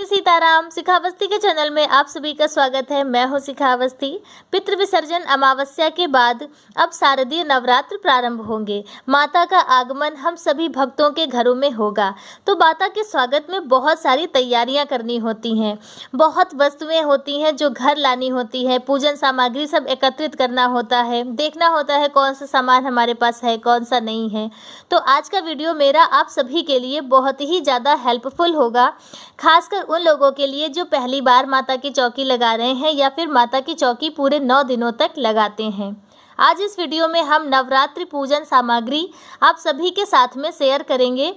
श्री सीताराम। शिखावस्थी के चैनल में आप सभी का स्वागत है। मैं हूँ शिखावस्थी। पितृ विसर्जन अमावस्या के बाद अब शारदीय नवरात्र प्रारंभ होंगे। माता का आगमन हम सभी भक्तों के घरों में होगा, तो माता के स्वागत में बहुत सारी तैयारियां करनी होती हैं। बहुत वस्तुएं होती हैं जो घर लानी होती है, पूजन सामग्री सब एकत्रित करना होता है, देखना होता है कौन सा सामान हमारे पास है, कौन सा नहीं है। तो आज का वीडियो मेरा आप सभी के लिए बहुत ही ज़्यादा हेल्पफुल होगा, खासकर उन लोगों के लिए जो पहली बार माता की चौकी लगा रहे हैं या फिर माता की चौकी पूरे 9 दिनों तक लगाते हैं। आज इस वीडियो में हम नवरात्रि पूजन सामग्री आप सभी के साथ में शेयर करेंगे,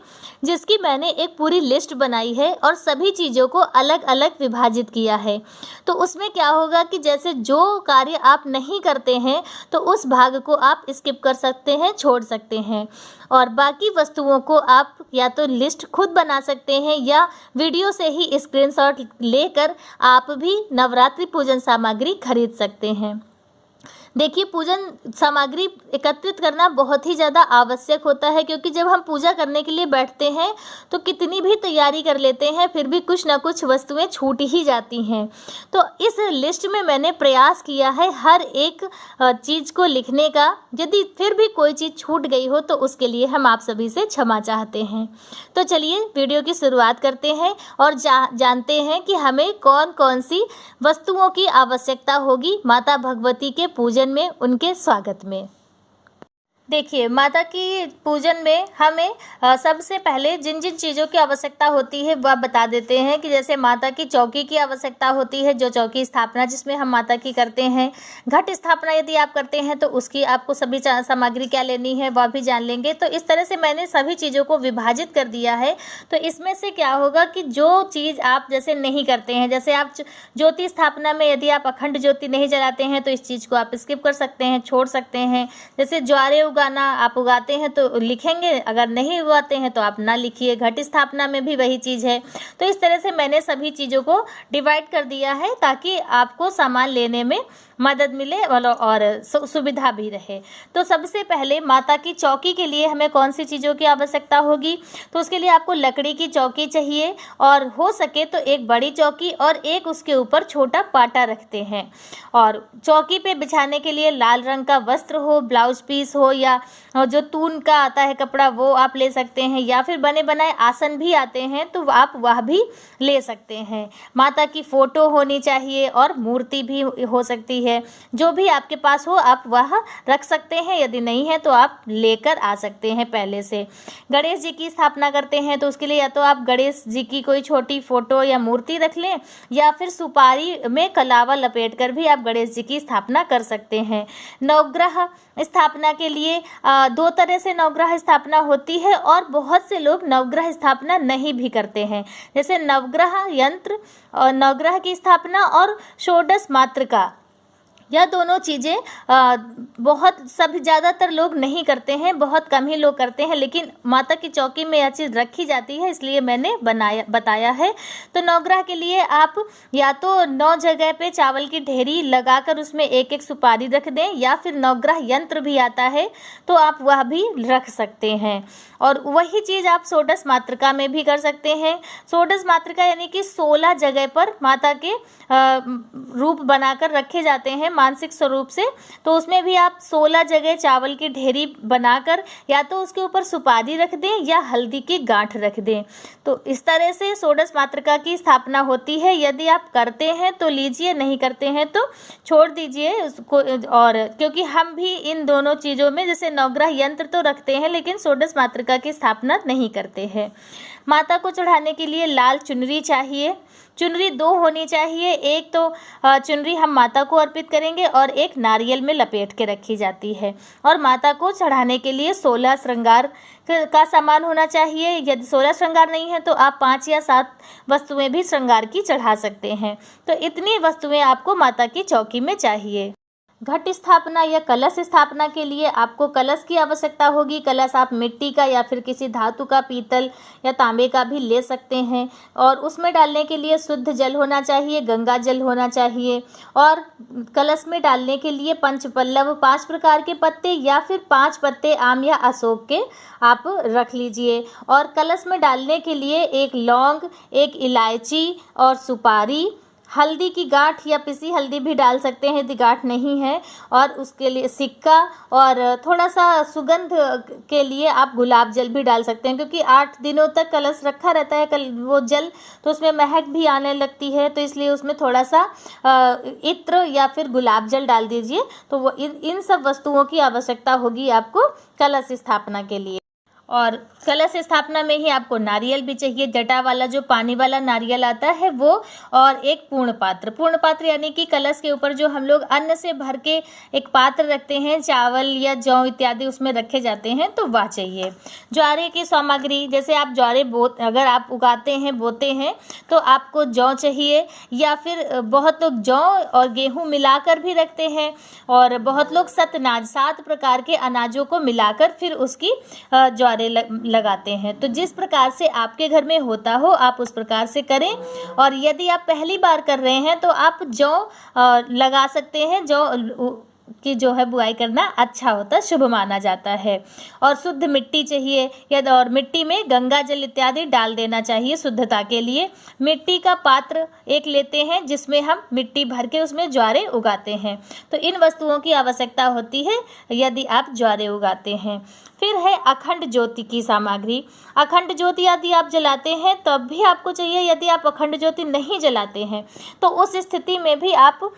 जिसकी मैंने एक पूरी लिस्ट बनाई है और सभी चीज़ों को अलग अलग विभाजित किया है। तो उसमें क्या होगा कि जैसे जो कार्य आप नहीं करते हैं तो उस भाग को आप स्किप कर सकते हैं, छोड़ सकते हैं, और बाकी वस्तुओं को आप या तो लिस्ट खुद बना सकते हैं या वीडियो से ही स्क्रीनशॉट लेकर आप भी नवरात्रि पूजन सामग्री खरीद सकते हैं। देखिए, पूजन सामग्री एकत्रित करना बहुत ही ज़्यादा आवश्यक होता है, क्योंकि जब हम पूजा करने के लिए बैठते हैं तो कितनी भी तैयारी कर लेते हैं फिर भी कुछ ना कुछ वस्तुएं छूट ही जाती हैं। तो इस लिस्ट में मैंने प्रयास किया है हर एक चीज़ को लिखने का। यदि फिर भी कोई चीज़ छूट गई हो तो उसके लिए हम आप सभी से क्षमा चाहते हैं। तो चलिए वीडियो की शुरुआत करते हैं और जानते हैं कि हमें कौन कौन सी वस्तुओं की आवश्यकता होगी माता भगवती के पूजन में, उनके स्वागत में। देखिए, माता की पूजन में हमें सबसे पहले जिन जिन चीज़ों की आवश्यकता होती है वह बता देते हैं कि जैसे माता की चौकी की आवश्यकता होती है, जो चौकी स्थापना जिसमें हम माता की करते हैं। घट स्थापना यदि आप करते हैं तो उसकी आपको सभी सामग्री क्या लेनी है वह भी जान लेंगे। तो इस तरह से मैंने सभी चीज़ों को विभाजित कर दिया है। तो इसमें से क्या होगा कि जो चीज़ आप जैसे नहीं करते हैं, जैसे आप ज्योति स्थापना में यदि आप अखंड ज्योति नहीं जलाते हैं तो इस चीज़ को आप स्किप कर सकते हैं, छोड़ सकते हैं। जैसे ज्वारे उगाना आप उगाते हैं तो लिखेंगे, अगर नहीं उगाते हैं तो आप ना लिखिए। घट स्थापना में भी वही चीज़ है। तो इस तरह से मैंने सभी चीज़ों को डिवाइड कर दिया है ताकि आपको सामान लेने में मदद मिले और सुविधा भी रहे। तो सबसे पहले माता की चौकी के लिए हमें कौन सी चीज़ों की आवश्यकता होगी, तो उसके लिए आपको लकड़ी की चौकी चाहिए, और हो सके तो एक बड़ी चौकी और एक उसके ऊपर छोटा पाटा रखते हैं। और चौकी पे बिछाने के लिए लाल रंग का वस्त्र हो, ब्लाउज पीस हो, या जो तून का आता है कपड़ा वो आप ले सकते हैं, या फिर बने बनाए आसन भी आते हैं तो आप वह भी ले सकते हैं। माता की फ़ोटो होनी चाहिए और मूर्ति भी हो सकती है। जो भी आपके पास हो आप वह रख सकते हैं, यदि नहीं है तो आप लेकर आ सकते हैं पहले से। गणेश जी की स्थापना करते हैं तो उसके लिए या तो आप गणेश जी की कोई छोटी फोटो या मूर्ति रख लें, या फिर सुपारी में कलावा लपेट कर भी आप गणेश जी की स्थापना कर सकते हैं। नवग्रह स्थापना के लिए 2 तरह से नवग्रह स्थापना होती है, और बहुत से लोग नवग्रह स्थापना नहीं भी करते हैं। जैसे नवग्रह यंत्र और नवग्रह की स्थापना और षोडश मातृका, यह दोनों चीज़ें बहुत ज़्यादातर लोग नहीं करते हैं, बहुत कम ही लोग करते हैं, लेकिन माता की चौकी में यह चीज़ रखी जाती है, इसलिए मैंने बताया है। तो नवग्रह के लिए आप या तो 9 जगह पे चावल की ढेरी लगाकर उसमें एक एक सुपारी रख दें, या फिर नवग्रह यंत्र भी आता है तो आप वह भी रख सकते हैं। और वही चीज़ आप षोडश मातृका में भी कर सकते हैं। षोडश मातृका यानी कि 16 जगह पर माता के रूप बनाकर रखे जाते हैं मानसिक स्वरूप से, तो उसमें भी आप 16 जगह चावल की ढेरी बनाकर या तो उसके ऊपर सुपारी रख दें या हल्दी की गांठ रख दें। तो इस तरह से षोडश मातृका की स्थापना होती है। यदि आप करते हैं तो लीजिए, नहीं करते हैं तो छोड़ दीजिए उसको। और क्योंकि हम भी इन दोनों चीज़ों में जैसे नवग्रह यंत्र तो रखते हैं लेकिन षोडश मातृका की स्थापना नहीं करते हैं। माता को चढ़ाने के लिए लाल चुनरी चाहिए। चुनरी 2 होनी चाहिए, एक तो चुनरी हम माता को अर्पित करेंगे और एक नारियल में लपेट के रखी जाती है। और माता को चढ़ाने के लिए 16 श्रृंगार का सामान होना चाहिए। यदि 16 श्रृंगार नहीं है तो आप 5 या 7 वस्तुएं भी श्रृंगार की चढ़ा सकते हैं। तो इतनी वस्तुएं आपको माता की चौकी में चाहिए। घट स्थापना या कलश स्थापना के लिए आपको कलश की आवश्यकता होगी। कलश आप मिट्टी का या फिर किसी धातु का, पीतल या तांबे का भी ले सकते हैं। और उसमें डालने के लिए शुद्ध जल होना चाहिए, गंगा जल होना चाहिए। और कलश में डालने के लिए पंचपल्लव 5 प्रकार के पत्ते या फिर 5 पत्ते आम या अशोक के आप रख लीजिए। और कलश में डालने के लिए एक लौंग, एक इलायची और सुपारी, हल्दी की गांठ या पिसी हल्दी भी डाल सकते हैं यदि गांठ नहीं है। और उसके लिए सिक्का, और थोड़ा सा सुगंध के लिए आप गुलाब जल भी डाल सकते हैं, क्योंकि 8 दिनों तक कलश रखा रहता है वो जल, तो उसमें महक भी आने लगती है, तो इसलिए उसमें थोड़ा सा इत्र या फिर गुलाब जल डाल दीजिए। तो वो इन सब वस्तुओं की आवश्यकता होगी आपको कलश स्थापना के लिए। और कलश स्थापना में ही आपको नारियल भी चाहिए, जटा वाला जो पानी वाला नारियल आता है वो, और एक पूर्ण पात्र यानी कि कलश के ऊपर जो हम लोग अन्न से भर के एक पात्र रखते हैं, चावल या जौ इत्यादि उसमें रखे जाते हैं, तो वह चाहिए। ज्वारे की सामग्री, जैसे आप ज्वारे अगर आप उगाते हैं, बोते हैं, तो आपको जौ चाहिए, या फिर बहुत लोग जौ और गेहूँ मिलाकर भी रखते हैं, और बहुत लोग सतनाज 7 प्रकार के अनाजों को मिलाकर फिर उसकी ज्वारे लगाते हैं। तो जिस प्रकार से आपके घर में होता हो आप उस प्रकार से करें। और यदि आप पहली बार कर रहे हैं तो आप जौ लगा सकते हैं, जौ की जो है बुआई करना अच्छा होता है, शुभ माना जाता है। और शुद्ध मिट्टी चाहिए, यदि और मिट्टी में गंगा जल इत्यादि डाल देना चाहिए शुद्धता के लिए। मिट्टी का पात्र एक लेते हैं जिसमें हम मिट्टी भर के उसमें ज्वारे उगाते हैं। तो इन वस्तुओं की आवश्यकता होती है यदि आप ज्वारे उगाते हैं। फिर है अखंड ज्योति की सामग्री। अखंड ज्योति यदि आप जलाते हैं तब भी आपको चाहिए। यदि आप अखंड ज्योति नहीं जलाते हैं तो उस स्थिति में भी आप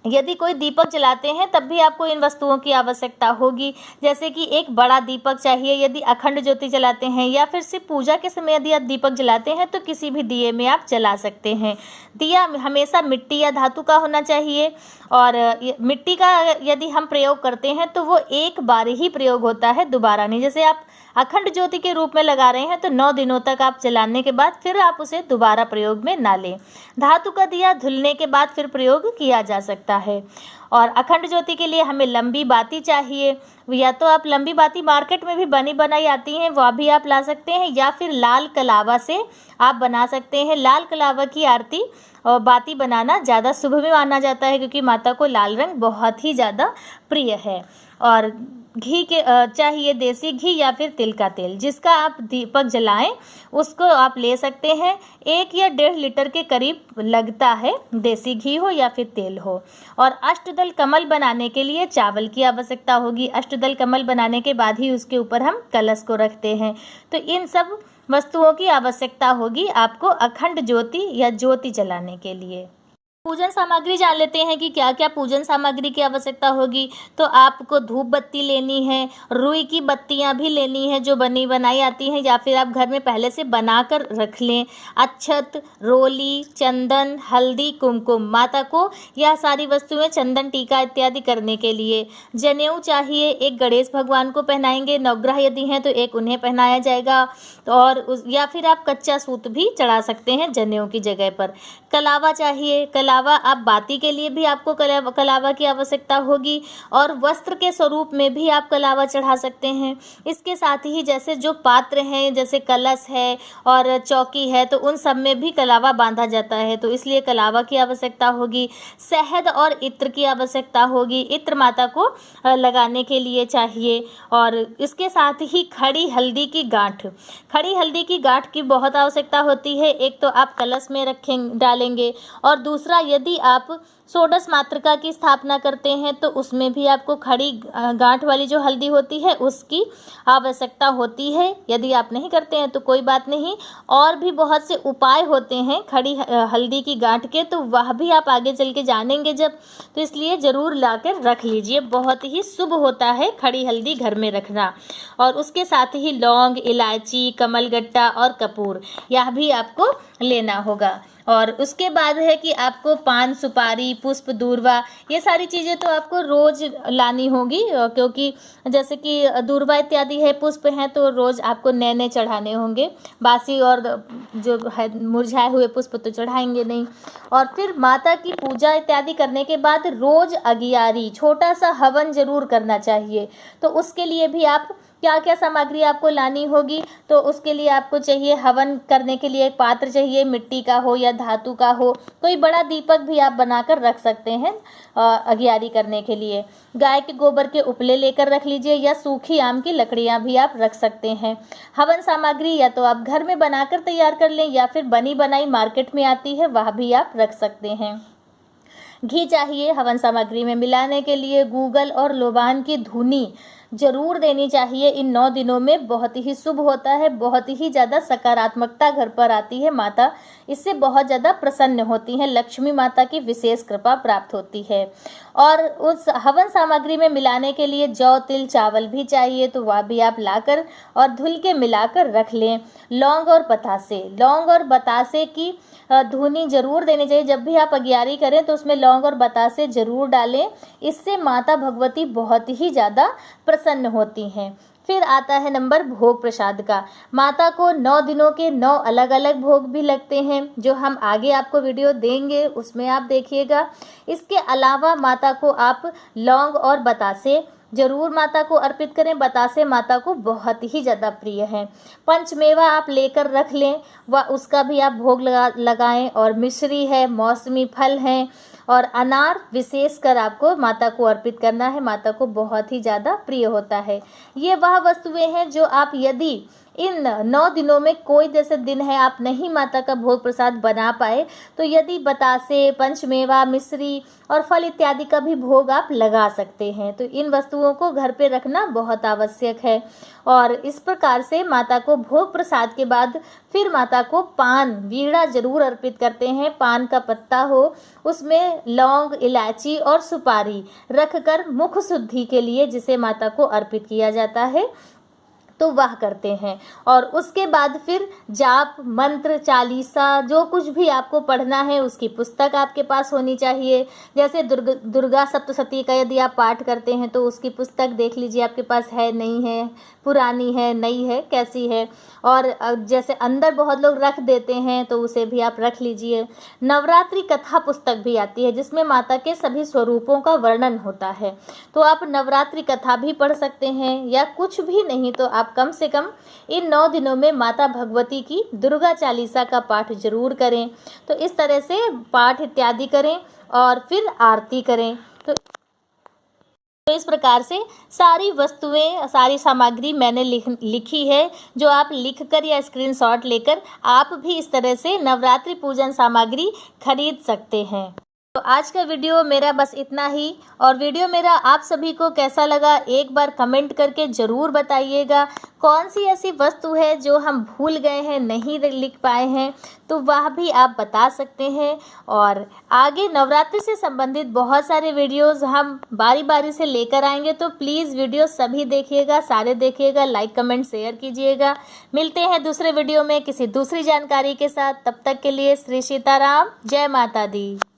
यदि कोई दीपक जलाते हैं तब भी आपको इन वस्तुओं की आवश्यकता होगी। जैसे कि एक बड़ा दीपक चाहिए यदि अखंड ज्योति जलाते हैं, या फिर सिर्फ पूजा के समय यदि आप दीपक जलाते हैं तो किसी भी दिए में आप जला सकते हैं। दिया हमेशा मिट्टी या धातु का होना चाहिए, और मिट्टी का यदि हम प्रयोग करते हैं तो वो एक बार ही प्रयोग होता है, दोबारा नहीं। जैसे आप अखंड ज्योति के रूप में लगा रहे हैं तो 9 दिनों तक आप जलाने के बाद फिर आप उसे दोबारा प्रयोग में ना लें। धातु का दिया धुलने के बाद फिर प्रयोग किया जा सकता है। और अखंड ज्योति के लिए हमें लंबी बाती चाहिए, या तो आप लंबी बाती मार्केट में भी बनी बनाई आती हैं वह भी आप ला सकते हैं, या फिर लाल कलावा से आप बना सकते हैं। लाल कलावा की आरती और बाती बनाना ज़्यादा शुभ में माना जाता है, क्योंकि माता को लाल रंग बहुत ही ज़्यादा प्रिय है। और घी के चाहिए, देसी घी या फिर तिल का तेल, जिसका आप दीपक जलाएं उसको आप ले सकते हैं। 1 या 1.5 लीटर के करीब लगता है, देसी घी हो या फिर तेल हो। और अष्टदल कमल बनाने के लिए चावल की आवश्यकता होगी। अष्टदल कमल बनाने के बाद ही उसके ऊपर हम कलश को रखते हैं। तो इन सब वस्तुओं की आवश्यकता होगी आपको अखंड ज्योति या ज्योति जलाने के लिए। पूजन सामग्री जान लेते हैं कि क्या क्या पूजन सामग्री की आवश्यकता होगी। तो आपको धूप बत्ती लेनी है, रुई की बत्तियां भी लेनी है जो बनी बनाई आती हैं, या फिर आप घर में पहले से बनाकर रख लें। अक्षत, रोली, चंदन, हल्दी, कुमकुम, माता को यह सारी वस्तुएं चंदन टीका इत्यादि करने के लिए। जनेऊ चाहिए, एक गणेश भगवान को पहनाएंगे, नवग्रह यदि हैं तो एक उन्हें पहनाया जाएगा, और या फिर आप कच्चा सूत भी चढ़ा सकते हैं जनेऊ की जगह पर। कलावा चाहिए, कलावा आप बाती के लिए भी आपको कलावा की आवश्यकता होगी, और वस्त्र के स्वरूप में भी आप कलावा चढ़ा सकते हैं। इसके साथ ही जैसे जो पात्र हैं, जैसे कलश है और चौकी है, तो उन सब में भी कलावा बांधा जाता है, तो इसलिए कलावा की आवश्यकता होगी। शहद और इत्र की आवश्यकता होगी, इत्र माता को लगाने के लिए चाहिए। और इसके साथ ही खड़ी हल्दी की गांठ, खड़ी हल्दी की गांठ की बहुत आवश्यकता होती है। एक तो आप कलश में डालेंगे, और दूसरा यदि आप षोडश मातृका की स्थापना करते हैं तो उसमें भी आपको खड़ी गांठ वाली जो हल्दी होती है उसकी आवश्यकता होती है। यदि आप नहीं करते हैं तो कोई बात नहीं, और भी बहुत से उपाय होते हैं खड़ी हल्दी की गांठ के, तो वह भी आप आगे चल के जानेंगे जब, तो इसलिए ज़रूर लाकर रख लीजिए। बहुत ही शुभ होता है खड़ी हल्दी घर में रखना। और उसके साथ ही लौंग, इलायची, कमलगट्टा और कपूर, यह भी आपको लेना होगा। और उसके बाद है कि आपको पान, सुपारी, पुष्प, दूर्वा, ये सारी चीज़ें तो आपको रोज़ लानी होगी, क्योंकि जैसे कि दूर्वा इत्यादि है, पुष्प हैं, तो रोज़ आपको नए नए चढ़ाने होंगे। बासी और जो है मुरझाए हुए पुष्प तो चढ़ाएंगे नहीं। और फिर माता की पूजा इत्यादि करने के बाद रोज़ अगियारी, छोटा सा हवन जरूर करना चाहिए। तो उसके लिए भी आप क्या क्या सामग्री आपको लानी होगी, तो उसके लिए आपको चाहिए, हवन करने के लिए एक पात्र चाहिए, मिट्टी का हो या धातु का हो, कोई बड़ा दीपक भी आप बनाकर रख सकते हैं अगियारी करने के लिए। गाय के गोबर के उपले लेकर रख लीजिए, या सूखी आम की लकड़ियां भी आप रख सकते हैं। हवन सामग्री या तो आप घर में बनाकर तैयार कर लें, या फिर बनी बनाई मार्केट में आती है, वह भी आप रख सकते हैं। घी चाहिए हवन सामग्री में मिलाने के लिए। गूगल और लोबान की धुनी जरूर देनी चाहिए। इन 9 दिनों में बहुत ही शुभ होता है, बहुत ही ज़्यादा सकारात्मकता घर पर आती है। माता इससे बहुत ज़्यादा प्रसन्न होती हैं, लक्ष्मी माता की विशेष कृपा प्राप्त होती है। और उस हवन सामग्री में मिलाने के लिए जौ, तिल, चावल भी चाहिए, तो वह भी आप लाकर और धुल के मिलाकर रख लें। लौंग और बतासे की धुनी जरूर देनी चाहिए। जब भी आप अगियारी करें तो उसमें लौंग और बतासे जरूर डालें, इससे माता भगवती बहुत ही ज़्यादा प्रसन्न होती हैं। फिर आता है नंबर भोग प्रसाद का। माता को 9 दिनों के 9 अलग अलग भोग भी लगते हैं, जो हम आगे आपको वीडियो देंगे, उसमें आप देखिएगा। इसके अलावा माता को आप लौंग और बतासे जरूर माता को अर्पित करें। बतासे माता को बहुत ही ज़्यादा प्रिय हैं। पंचमेवा आप लेकर रख लें, व उसका भी आप भोग लगाएं। और मिश्री है, मौसमी फल हैं, और अनार विशेषकर आपको माता को अर्पित करना है। माता को बहुत ही ज़्यादा प्रिय होता है। ये वह वस्तुएं हैं जो आप यदि इन 9 दिनों में कोई जैसे दिन है आप नहीं माता का भोग प्रसाद बना पाए, तो यदि बतासे, पंचमेवा, मिश्री और फल इत्यादि का भी भोग आप लगा सकते हैं। तो इन वस्तुओं को घर पे रखना बहुत आवश्यक है। और इस प्रकार से माता को भोग प्रसाद के बाद फिर माता को पान, वीड़ा जरूर अर्पित करते हैं। पान का पत्ता हो, उसमें लौंग, इलायची और सुपारी रखकर मुख शुद्धि के लिए जिसे माता को अर्पित किया जाता है, तो वह करते हैं। और उसके बाद फिर जाप, मंत्र, चालीसा, जो कुछ भी आपको पढ़ना है उसकी पुस्तक आपके पास होनी चाहिए। जैसे दुर्गा सप्तशती का यदि आप पाठ करते हैं तो उसकी पुस्तक देख लीजिए आपके पास है, नहीं है, पुरानी है, नई है, कैसी है। और जैसे अंदर बहुत लोग रख देते हैं तो उसे भी आप रख लीजिए। नवरात्रि कथा पुस्तक भी आती है जिसमें माता के सभी स्वरूपों का वर्णन होता है, तो आप नवरात्रि कथा भी पढ़ सकते हैं। या कुछ भी नहीं तो आप कम से कम इन 9 दिनों में माता भगवती की दुर्गा चालीसा का पाठ जरूर करें। तो इस तरह से पाठ इत्यादि करें और फिर आरती करें। तो इस प्रकार से सारी वस्तुएं, सारी सामग्री मैंने लिखी है, जो आप लिखकर या स्क्रीनशॉट लेकर आप भी इस तरह से नवरात्रि पूजन सामग्री खरीद सकते हैं। तो आज का वीडियो मेरा बस इतना ही। और वीडियो मेरा आप सभी को कैसा लगा एक बार कमेंट करके ज़रूर बताइएगा। कौन सी ऐसी वस्तु है जो हम भूल गए हैं, नहीं लिख पाए हैं, तो वह भी आप बता सकते हैं। और आगे नवरात्रि से संबंधित बहुत सारे वीडियोस हम बारी बारी से लेकर आएंगे, तो प्लीज़ वीडियो सभी देखिएगा, सारे देखिएगा, लाइक कमेंट शेयर कीजिएगा। मिलते हैं दूसरे वीडियो में किसी दूसरी जानकारी के साथ। तब तक के लिए श्री सीताराम, जय माता दी।